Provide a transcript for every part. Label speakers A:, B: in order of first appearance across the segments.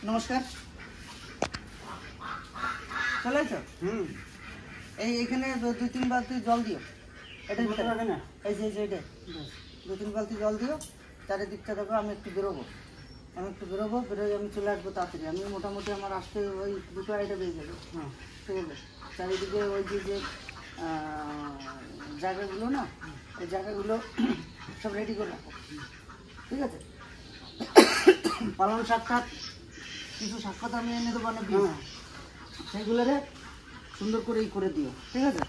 A: নমস্কার, চলে এসো। এইখানে 2-3 বালতি জল দিও। এটা না, এই যে এটা 2-3 বালতি জল দিও। চারিদিকটা দেখো, আমি একটু বেরোবো, বেরোয় আমি চলে আসবো তাড়াতাড়ি। আমি মোটামুটি আমার আসতে ওই 2-2:30 বেজে যাবে। ঠিক আছে, চারিদিকে ওই যে জায়গাগুলো না, এই জায়গাগুলো সব রেডি করে রাখো, ঠিক আছে? পালং শাক কিছু শাক আমি এনে দেবো না, সেইগুলোরে সুন্দর করে করে দিও, ঠিক আছে?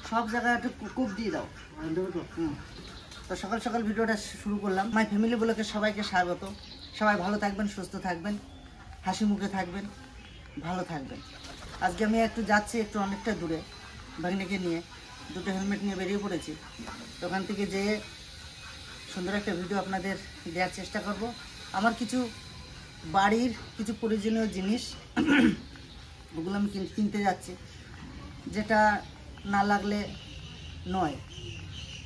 A: সব জায়গায় একটু কুপ দিয়ে দাও। তো সকাল সকাল ভিডিওটা শুরু করলাম। মাই ফ্যামিলি ব্লগে সবাইকে স্বাগত। সবাই ভালো থাকবেন, সুস্থ থাকবেন, হাসি মুখে থাকবেন, ভালো থাকবেন। আজকে আমি একটু যাচ্ছি, একটু অনেকটা দূরে, ভাগ্নিকে নিয়ে 2টো হেলমেট নিয়ে বেরিয়ে পড়েছি। তো ওখান থেকে যেয়ে সুন্দর একটা ভিডিও আপনাদের দেওয়ার চেষ্টা করব। আমার কিছু বাড়ির কিছু প্রয়োজনীয় জিনিস, ওগুলো আমি কিনতে যাচ্ছি, যেটা না লাগলে নয়।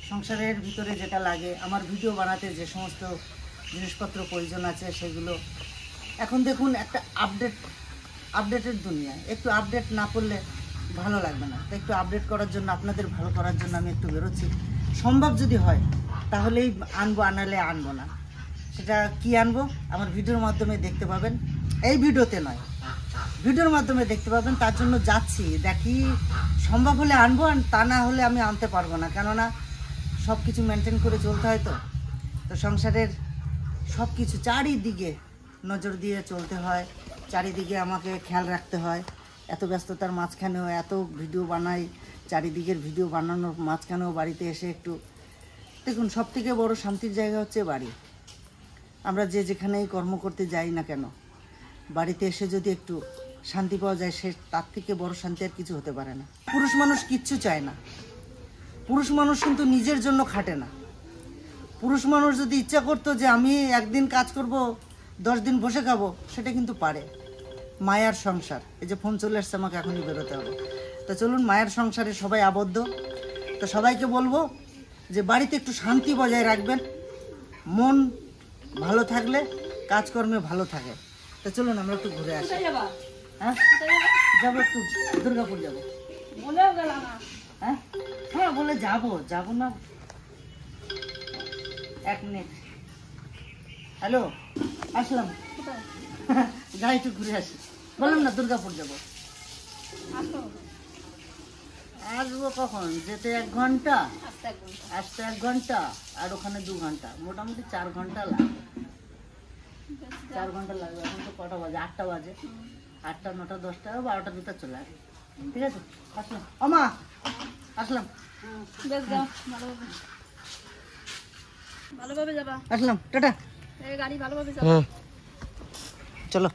A: সংসারের ভিতরে যেটা লাগে, আমার ভিডিও বানাতে যে সমস্ত জিনিসপত্র প্রয়োজন আছে, সেগুলো এখন দেখুন একটা আপডেটের দুনিয়া। একটু আপডেট না করলে ভালো লাগবে না। তো একটু আপডেট করার জন্য, আপনাদের ভালো করার জন্য আমি একটু বেরোচ্ছি। সম্ভব যদি হয় তাহলেই আনবো, আনালে আনবো না। সেটা কি আনবো আমার ভিডিওর মাধ্যমে দেখতে পাবেন। এই ভিডিওতে নয়, ভিডিওর মাধ্যমে দেখতে পাবেন। তার জন্য যাচ্ছি, দেখি সম্ভব হলে আনবো, আর তা না হলে আমি আনতে পারবো না। কেননা সব কিছু মেনটেন করে চলতে হয়। তো সংসারের সব কিছু চারিদিকে নজর দিয়ে চলতে হয়, চারিদিকে আমাকে খেয়াল রাখতে হয়। এত ব্যস্ততার মাঝখানেও এত ভিডিও বানাই, চারিদিকের ভিডিও বানানোর মাঝখানেও বাড়িতে এসে একটু দেখুন, সবথেকে বড় শান্তির জায়গা হচ্ছে বাড়ি। আমরা যেখানেই কর্ম করতে যাই না কেন, বাড়িতে এসে যদি একটু শান্তি পাওয়া যায়, সে তার থেকে বড় শান্তি আর কিছু হতে পারে না। পুরুষ মানুষ কিচ্ছু চায় না। পুরুষ মানুষ কিন্তু নিজের জন্য খাটে না। পুরুষ মানুষ যদি ইচ্ছা করতো যে আমি একদিন কাজ করব, 10 দিন বসে খাবো, সেটা কিন্তু পারে। মায়ার সংসার, এই যে ফোন চলে আসছে, আমাকে এখনই বেরোতে হবে। তো চলুন, মায়ের সংসারে সবাই আবদ্ধ। তো সবাইকে বলবো যে বাড়িতে একটু শান্তি বজায় রাখবেন। মন ভালো থাকলে কাজকর্মে ভালো থাকে। তো চলুন আমরা একটু ঘুরে আসি। হ্যাঁ, যাবো, একটু দুর্গাপুর যাবো। হ্যাঁ হ্যাঁ, বলে যাবো না। 1 মিনিট। হ্যালো, আসলাম। যাই একটু ঘুরে আসি। বললাম না দুর্গাপুর যাবো। আসবো কখন? যেতে 1 ঘন্টা, আসতে 1 ঘন্টা, আর ওখানে 2 ঘন্টা, মোটামুটি 4 ঘন্টা লাগবে। 4 ঘন্টা লাগবে। এখন তো কটা বাজে? 8টা বাজে। 8টা, 9টা, 10টা, 12টার ভিতর চলে আসবে। ঠিক আছে, আসলাম। আমা আসলাম।
B: ভালোভাবে যাবা।
A: আসলাম, টাটা।
B: গাড়ি ভালোভাবে যাবা।
A: চলো।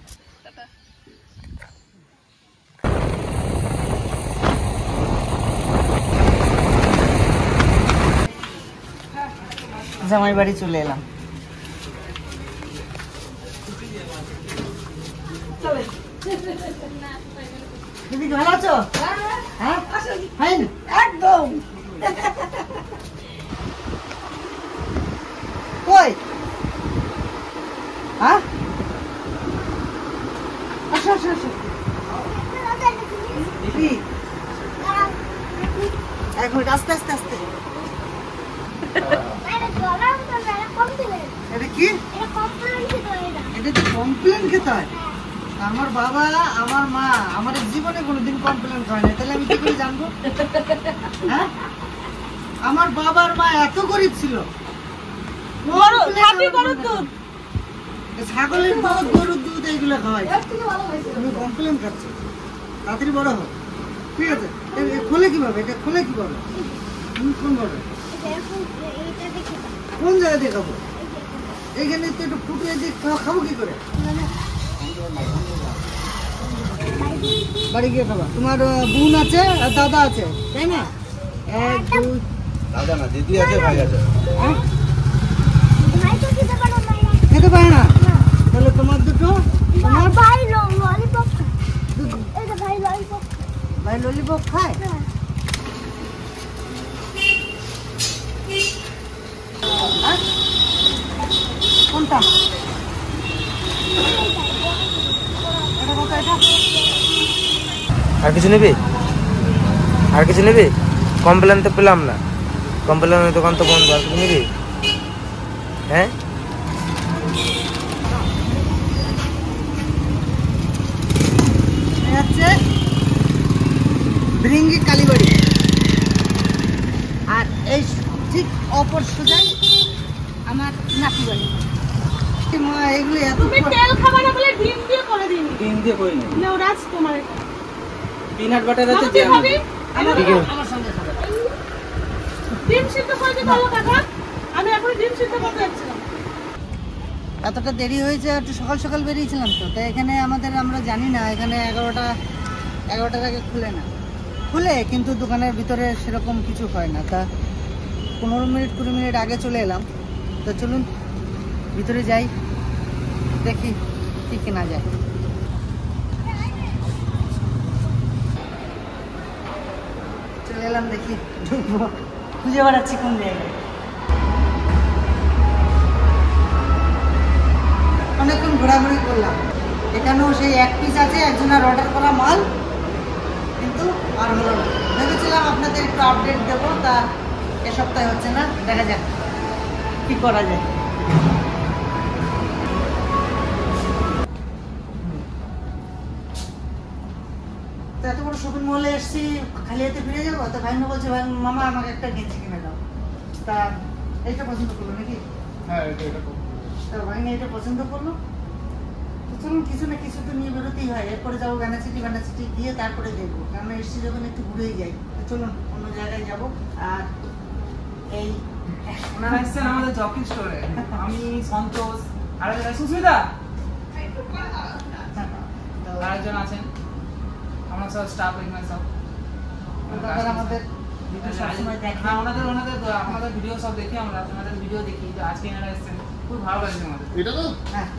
A: জামাই বাড়ি চলে এলাম। দিদি ভালো আছো? হ্যাঁ, একদম। কই? হ্যাঁ, আসো আসো আসো। কি? 1 মিনিট, আস্তে আস্তে আস্তে। এটা কি? এটা তো কমপ্লেন খেতে হয়। আমার বাবা, আমার মা আমার জীবনে কোনোদিন কমপ্লেন করে না। তাহলে আমি কি করে জানবো? হ্যাঁ, আমার বাবার মা এত গরিব ছিল। ছাগলের দুধ, গরুর দুধ এইগুলো খাওয়াই। তুমি কমপ্লেন খাচ্ছো। তাড়াতাড়ি বড় হোক, ঠিক আছে? খোলে কিভাবে? এটা খোলে কিভাবে? তুমি কোন ভাবে, কোন জায়গায় দিয়ে খাবো? এইখানে তো একটু ফুটিয়ে দিয়ে খাবো কি করে? বাড়ি গিয়ে খাবা। তোমার বোন আছে আর দাদা আছে, তাই না? 1 2
C: দাদা না, দিদি আছে, ভাই আছে।
A: খেতে পারে না? তাহলে তোমার দুটো, তোমার
D: ভাই ললিপপ
A: ভাই ললিপপ খায়। কোনটা?
B: আর কিছু নেবে? আর কিছু নেবে? কমপ্লেন তো পেলাম না, কমপ্লেনের দোকান তো বন্ধ। আর কিছু নেবে? হ্যাঁ
A: হচ্ছে ভৃঙ্গি কালীবাড়ি, আর এই ঠিক অপর সোজাই আমার নাতি বাড়ি। এগুলো এত
D: তেল খাবার না বলে ডিম দিয়ে করে দিন।
C: ডিম দিয়ে কই না,
D: না রাজ তোমার
C: পিনাট বাটার আছে
D: যে আমি
A: আমার সঙ্গে খাবে।
D: ডিম সিদ্ধ করে দিই বলো কাকা, আমি এখন ডিম সিদ্ধ করতে যাচ্ছিলাম।
A: এতটা দেরি হয়েছে, একটু সকাল সকাল বেরিয়েছিলাম তো, তাই এখানে আমরা জানি না, এখানে 11টার আগে খুলে না, খুলে কিন্তু দোকানের ভিতরে সেরকম কিছু হয় না। তা 15-20 মিনিট আগে চলে এলাম। তো চলুন ভিতরে যাই, দেখি কি কেনা যায়। চলে এলাম, দেখি ঢুকবো, খুঁজে বেড়াচ্ছি কোন জায়গায়। অনেকক্ষণ ঘোরাঘুরি করলাম, এখানেও সেই এক পিস আছে, একজনের অর্ডার করা মাল, কিন্তু আর হলো না। ভেবেছিলাম আপনাদের একটু আপডেট দেবো, তা এ সপ্তাহে হচ্ছে না, দেখা যাক কি করা যায়। তো এত বড় শপিং মলে এসেছি, খালি হাতে ফিরে যাবো? তো ভাইনা বলছে, ভাই মামা আমাকে একটা গেঞ্জি কিনে দাও। তা এইটা পছন্দ করলো নাকি?
C: হ্যাঁ এটা
A: তা ভাইনা এটা পছন্দ করলো। তো চলুন কিছু না কিছু তো নিয়ে বেরোতেই হয়। এরপরে যাবো বেনাচিটি গিয়ে তারপরে দেখবো, কারণ এসছি যখন একটু ঘুরেই যাই। তো চলুন অন্য জায়গায় যাবো। আর এই
E: ওনারা এসছেন আমাদের জকি স্টোরে, আমি সন্তোষ আর সুস্মিতা আরেকজন আছেন, আমরা সব স্টাফ এখানে সব।
A: দাদারা আমাদের ভিডিও সবসময় দেখে।
E: হ্যাঁ আমাদের ভিডিও সব দেখি, আমরা আপনাদের ভিডিও দেখি। যে আজকে এনারা এসছেন, খুব ভালো লাগছে আমাদের।
C: এটা তো
A: হ্যাঁ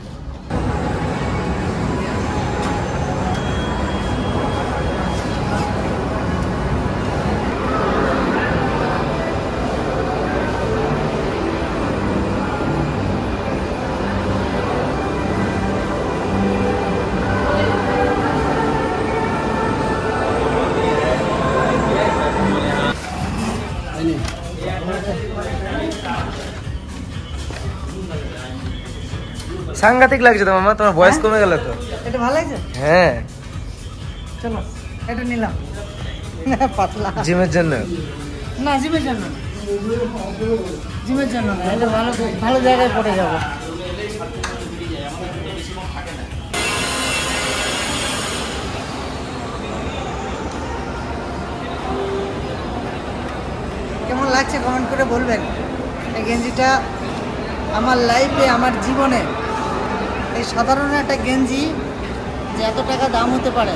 B: সাংঘাতিক লাগছে তো মামা, তোমার বয়স কমে গেল তো।
A: এটা ভালো লাগছে।
B: হ্যাঁ
A: চলো এটা নিলাম। পাতলা
B: জিমের জন্য
A: না, জিমের জন্য না, জিমের জন্য না, এটা ভালো ভালো জায়গায় পড়ে যাবো। কেমন লাগছে কমেন্ট করে বলবেন। এই গেঞ্জিটা আমার লাইফে, আমার জীবনে এই সাধারণ একটা গেঞ্জি যে এত টাকা দাম হতে পারে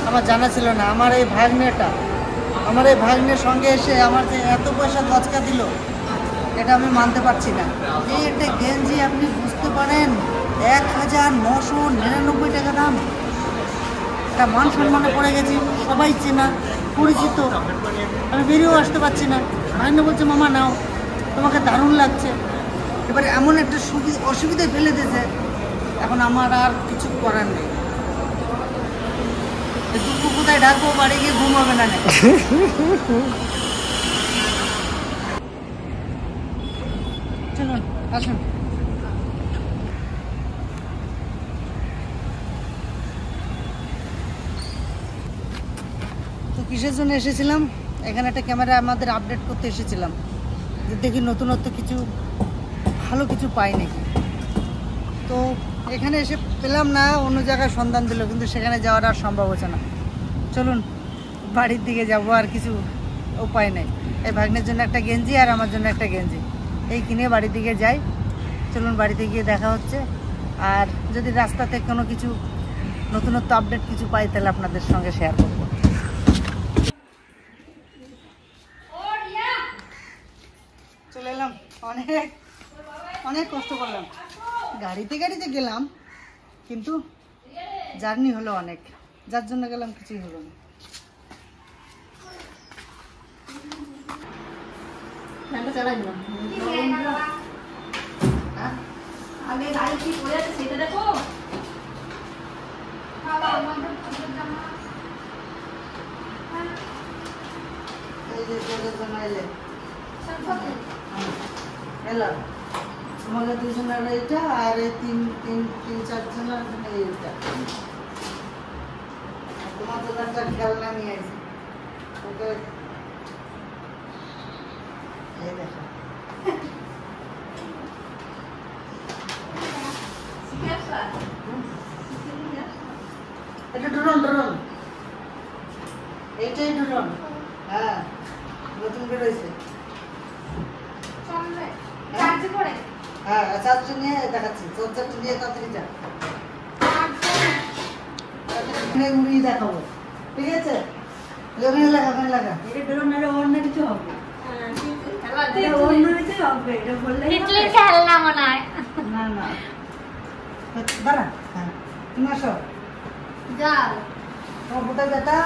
A: আমার জানা ছিল না। আমার এই ভাগ্নের সঙ্গে এসে আমার যে এত পয়সা গচকা দিল, এটা আমি মানতে পারছি না। এই একটা গেঞ্জি আপনি বুঝতে পারেন 1999 টাকা দাম। এটা মান সম্মানে পড়ে গেছি, সবাই চেনা পরিচিত, আমি বেরিয়েও আসতে পারছি না। ভাগ্নে বলছে মামা নাও, তোমাকে দারুণ লাগছে। এবারে এমন একটা অসুবিধায় ফেলে দিয়েছে, এখন আমার আর কিছু করার নেই। দুপুর কোথায় ডাকবো, বাড়ি গিয়ে ঘুম হবে না। চলুন আসুন। তো কিসের জন্য এসেছিলাম, এখানে একটা ক্যামেরা আমাদের আপডেট করতে এসেছিলাম, যে দেখি নতুনত্ব কিছু ভালো কিছু পাই নাকি। তো এখানে এসে পেলাম না, অন্য জায়গায় সন্ধান দিল, কিন্তু সেখানে যাওয়ার আর সম্ভব হচ্ছে না। চলুন বাড়ির দিকে যাবো, আর কিছু উপায় নেই। এই ভাগ্নের জন্য একটা গেঞ্জি আর আমার জন্য একটা গেঞ্জি, এই কিনে বাড়ির দিকে যাই। চলুন বাড়িতে গিয়ে দেখা হচ্ছে। আর যদি রাস্তাতে কোনো কিছু নতুনত্ব আপডেট কিছু পাই, তাহলে আপনাদের সঙ্গে শেয়ার করব। চলে এলাম, অনেক কষ্ট করলাম, গাড়িতে গেলাম, কিন্তু জার্নি হলো অনেক, যার জন্য গেলাম কিছুই হলো না।
D: আগে গাড়ি কি করে আছে সেটা দেখো।
A: এই যে তোদের জন্য এলে এলো তোমাদের দুজনের এইটা আর এই তিন চারজনের জন্য এইটা তোমার জন্য একটা খেলনা নিয়ে আসি ওকে এই দেখো এটা ড্রোন এইটাই ড্রোন হ্যাঁ নতুন বেরোয়েছে হ্যাঁ চার্জটা নিয়ে দেখাচ্ছি চার্জটা নিয়ে তাড়াতাড়ি যা উড়িয়ে দেখাবো ঠিক আছে ওখানে লাগা
F: এটা ড্রোন আর অন্য কিছু হবে
G: তিতলির খেলনা মনে হয়।
A: না দাঁড়া হ্যাঁ তুমি আসো
G: যাও।
A: তোমার বোটা বেটা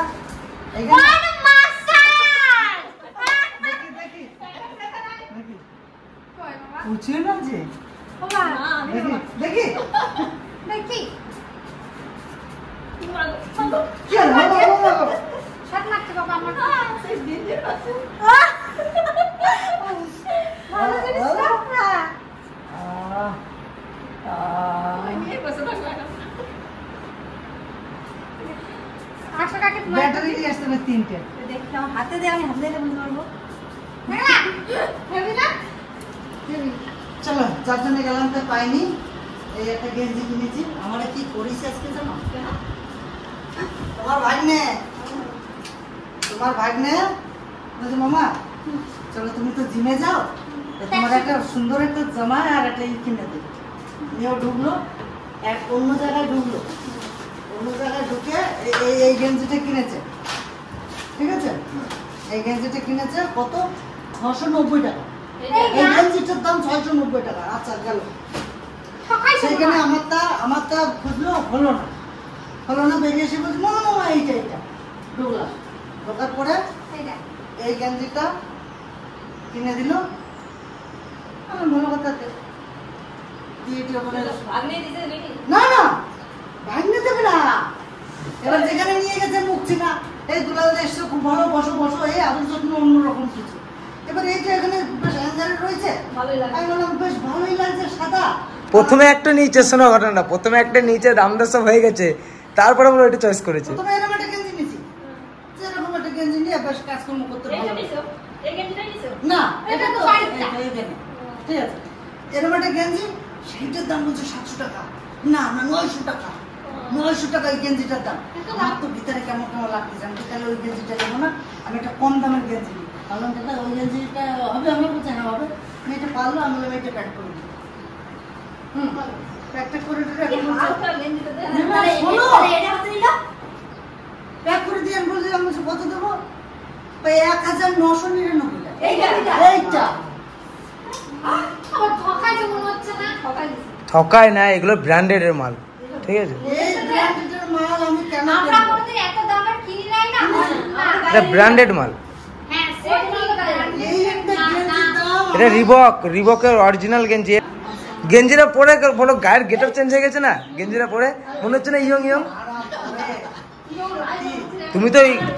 G: বড় মাস্টার।
A: দেখি উঠিয়ে না যে দেখি
G: দেখি
A: কি হলো
G: শট মারতে বাবা আমার ভালো জিনিস না আশা কাকে তোমার
A: ব্যাটারি নিয়ে আসতে হবে 3টে
F: দেখি আমার হাতে দে আমি হাতে দিলে বলতে পারবো
G: হেবি না
A: চলো চারজনে গেলাম তো পাইনি এই একটা গেঞ্জি কিনেছি আমরা কি করিস আজকে জানো তোমার ভাগ্নে বলছে মামা চলো তুমি তো জিমে যাও তো তোমার একটা সুন্দর একটা জামা আর একটা কিনে দেবো নিয়েও ঢুকলো অন্য জায়গায় ঢুকে এই গেঞ্জিটা কিনেছে ঠিক আছে এই গেঞ্জিটা কিনেছে কত 690 টাকা এই গেঞ্জিটার দাম 690 টাকা আচ্ছা গেল সেইখানে আমারটা খুঁজলো হলো না বেরিয়ে এসে বলছি মামা এইটা ঢুকলাম ঢোকার পরে এই গেঞ্জিটা কিনে দিল আমার মনে কথা না ভাগ্নে দেবে না এবার যেখানে নিয়ে গেছে মুখছি না এই দুলাল এসছে খুব ভালো বসো এই আদর যত্ন অন্যরকম কিছু এবার এইটা এখানে বেশ হ্যাঙ্গারে রয়েছে আমি বললাম বেশ ভালোই লাগছে সাদা
B: প্রথমে একটা নিচে শোনো ঘটনাটা প্রথমে একটা নিচে দাম দর সব হয়ে গেছে তারপরে আমরা ওইটা চয়েস করেছি
A: প্রথমে এরকম একটা গেঞ্জি নিয়েছি এরকম একটা গেঞ্জি নিয়ে বেশ কাজকর্ম করতে ভালো না এটা তো এইখানে ঠিক আছে এরকম একটা গেঞ্জি সেইটার দাম বলছে 700 টাকা না 900 টাকা 900 টাকা এই গেঞ্জিটার দাম আমার তো ভিতরে কেমন লাগতেছে আমি তাহলে ওই গেঞ্জিটা নেবো না আমি একটা কম দামের গেঞ্জি নিই বললাম দাদা ওই গেঞ্জিটা হবে আমার বলছে হ্যাঁ হবে আমি এটা পারলো আমি বললাম এটা প্যাক করে দিই প্যাকটা করে দিলে প্যাক করে দিয়ে আমি বলছি আমি কত দেবো 1999 টাকা এইটা
G: আমার ঠকাইছে মনে হচ্ছে না
B: ঠকায় না এগুলো ব্র্যান্ডেড মাল ঠিক আছে
A: এই ব্র্যান্ডের মাল আমি কেন
G: আমরা কোনদিন এত দামের কিনি নাই না
B: এটা ব্র্যান্ডেড মাল
G: হ্যাঁ সেট
A: এই একটা গেঞ্জির দাম
B: এটা রিবকের অরিজিনাল গেঞ্জিটা পরে বলো গায়ের গেটআপ চেঞ্জ হয়ে গেছে না গেঞ্জিটা পরে মনে হচ্ছে না ইয়ং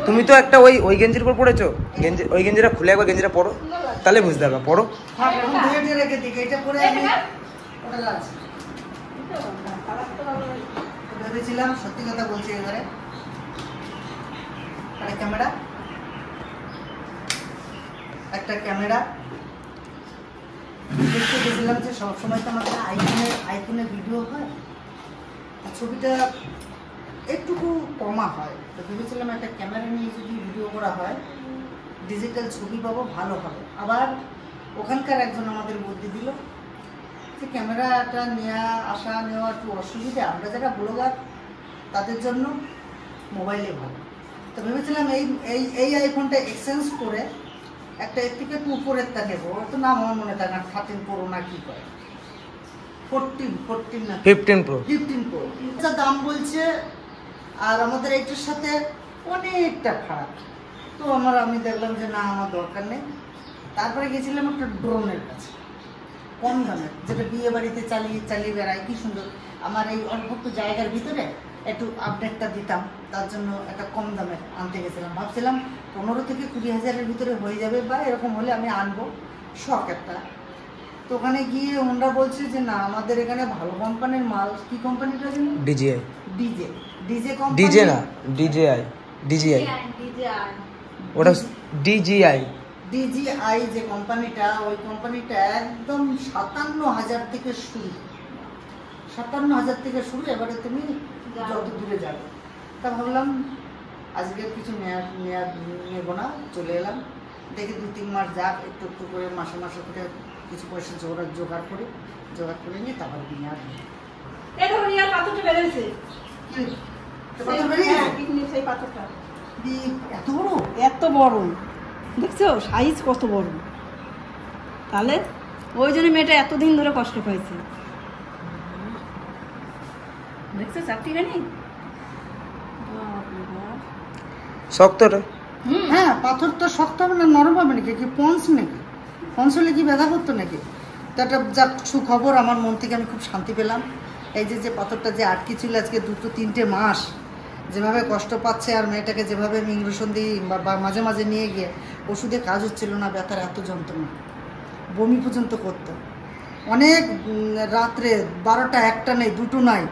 B: তুমি তো একটা ওই গেঞ্জির উপর পড়েছো ওই গেঞ্জিটা খুলে একবার গেঞ্জিটা পরো তাহলে বুঝতে পারবে পরো
A: এখন ধুয়ে রেখে দিই এটা পরে আমি ওটা লাগছে ভেবেছিলাম সত্যি কথা বলছি এবারে একটা ক্যামেরা দেখতে গেছিলাম যে সবসময় তো আমাদের আইফোনে ভিডিও হয় আর ছবিটা একটুকু কমা হয় তো ভেবেছিলাম একটা ক্যামেরা নিয়ে যদি ভিডিও করা হয় ডিজিটাল ছবি পাবো ভালো হবে আবার ওখানকার একজন আমাদের বুদ্ধি দিল যে ক্যামেরাটা নেওয়া একটু অসুবিধা আমরা যারা ব্লগার তাদের জন্য মোবাইলে ভালো তো ভেবেছিলাম এই আইফোনটা এক্সচেঞ্জ করে একটা এর থেকে একটু উপরেরটা নেবো ওর তো নাম আমার মনে থাকে না 13 প্রো না কি করে 14 না
B: 15 প্রো
A: আচ্ছা দাম বলছে আর আমাদের এইটার সাথে অনেকটা খারাপ তো আমি দেখলাম যে না আমার দরকার নেই তারপরে গেছিলাম একটা ড্রোনের কাছে কম দামের যেটা বিয়ে বাড়িতে চালিয়ে বেড়ায় কি সুন্দর আমার এই অল্প জায়গার ভিতরে একটু আপডেটটা দিতাম, তার জন্য একটা কম দামে আনতে গেছিলাম। ভাবছিলাম 15 থেকে 20,000-এর ভিতরে হয়ে যাবে, বা এরকম হলে আমি আনবো, শখ একটা। তো ওখানে গিয়ে ওনারা বলছে যে না, আমাদের এখানে ভালো কোম্পানির মাল। কি কোম্পানিটা জানি?
B: DJI.
A: DJ. DJ company.
B: DJ না, ডিজিআই। ডিজিআই ওটা ডিজিআই।
A: ডিজিআই যে কোম্পানিটা, ওই কোম্পানিটা একদম 57,000 থেকে শুরু। 57,000 থেকে শুরু। এবারে তুমি যত দূরে যাবে। তা ভাবলাম আজকে কিছু নেবো না, চলে এলাম। দেখি 2-3 মাস যাক, একটু একটু করে মাসে মাসে করে কিছু পয়সা জোগাড় করে নিয়ে তারপর কিনে আসবো।
F: এই ধরো ইয়ার পাথরটা বেরিয়েছে।
A: পাথর বেরিয়ে গেছে?
F: কিডনির সেই পাথরটা
A: এত বড়?
F: এত বড়, দেখছো সাইজ কত বড়। তাহলে ওই জন্য মেয়েটা এতদিন ধরে কষ্ট পাইছে। দেখছো চাকরি নেই।
B: শক্ত রে।
A: হ্যাঁ, পাথর তো শক্ত হবে না, নরম হবে নাকি? কি পঞ্চ নাকি? পঞ্চ হলে কি ব্যথা করতো নাকি? তো একটা যাক সুখবর, আমার মন থেকে আমি খুব শান্তি পেলাম। এই যে পাথরটা যে আটকে ছিল আজকে 2-3 মাস, যেভাবে কষ্ট পাচ্ছে, আর মেয়েটাকে যেভাবে আমি ইঞ্জেকশন দিই বা মাঝে মাঝে নিয়ে গিয়ে ওষুধে কাজ হচ্ছিল না, ব্যথার এত যন্ত্রণা, বমি পর্যন্ত করতো। অনেক রাত্রে 12টা 1টা নেই, 2টো নাই,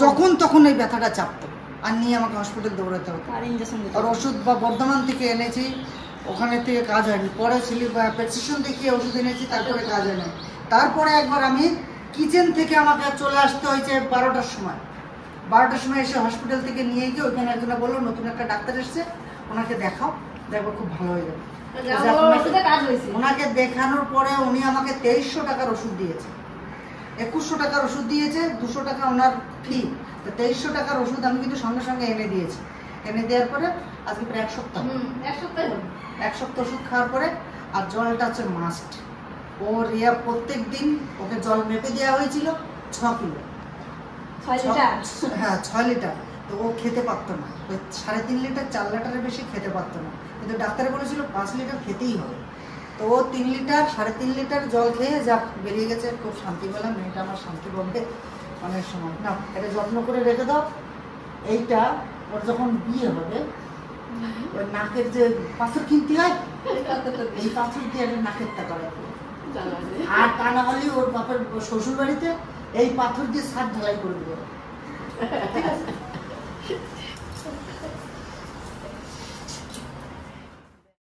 A: যখন তখন এই ব্যথাটা চাপতো, আর নিয়ে আমাকে হসপিটাল দৌড়াতে হতো। আর ওষুধ বা বর্ধমান থেকে এনেছি, ওখানে থেকে কাজ হয়নি। পরে প্রেসক্রিপশন দেখিয়ে ওষুধ এনেছি, তারপরে কাজ হয়নি। তারপরে একবার আমি কিচেন থেকে আমাকে চলে আসতে হয়েছে 12টার সময়। 12টার সময় এসে হসপিটাল থেকে নিয়ে গিয়ে ওইখানে একজনে বললো নতুন একটা ডাক্তার এসছে, ওনাকে দেখাও, দেখো খুব ভালো হয়ে যাবে। ওনাকে দেখানোর পরে উনি আমাকে 2300 টাকার ওষুধ দিয়েছে। 2100 টাকার ওষুধ দিয়েছে, 200 টাকা ওনার ফি। তো 2300 টাকার ওষুধ আমি কিন্তু সঙ্গে সঙ্গে এনে দিয়েছি। এনে দেওয়ার পরে আজকে প্রায় 1 সপ্তাহ। 1 সপ্তাহ ওষুধ খাওয়ার পরে। আর জলটা হচ্ছে মাস্ট। ওর প্রত্যেক দিন ওকে জল মেপে দেওয়া হয়েছিল 6 কিলো। 6 লিটার। তো ও খেতে পারতো না, ওই 3.5 লিটার 4 লিটারের বেশি খেতে পারতো না, কিন্তু ডাক্তারে বলেছিল 5 লিটার খেতেই হবে। তো ও 3 লিটার 3.5 লিটার জল খেয়ে যা বেরিয়ে গেছে। খুব শান্তি পেলাম, মেয়েটা আমার শান্তি পাবে অনেক সময়। না, এটা যত্ন করে রেখে দাও। এইটা ওর যখন বিয়ে হবে, ওই নাকের যে পাথর কিনতে হয়, এই পাথর দিয়ে একটা নাকের টাকা রাখবে। আর তা না হলে ওর বাপের শ্বশুর বাড়িতে এই পাথর দিয়ে ছাদ ঢালাই করে দেবে। ঠিক আছে?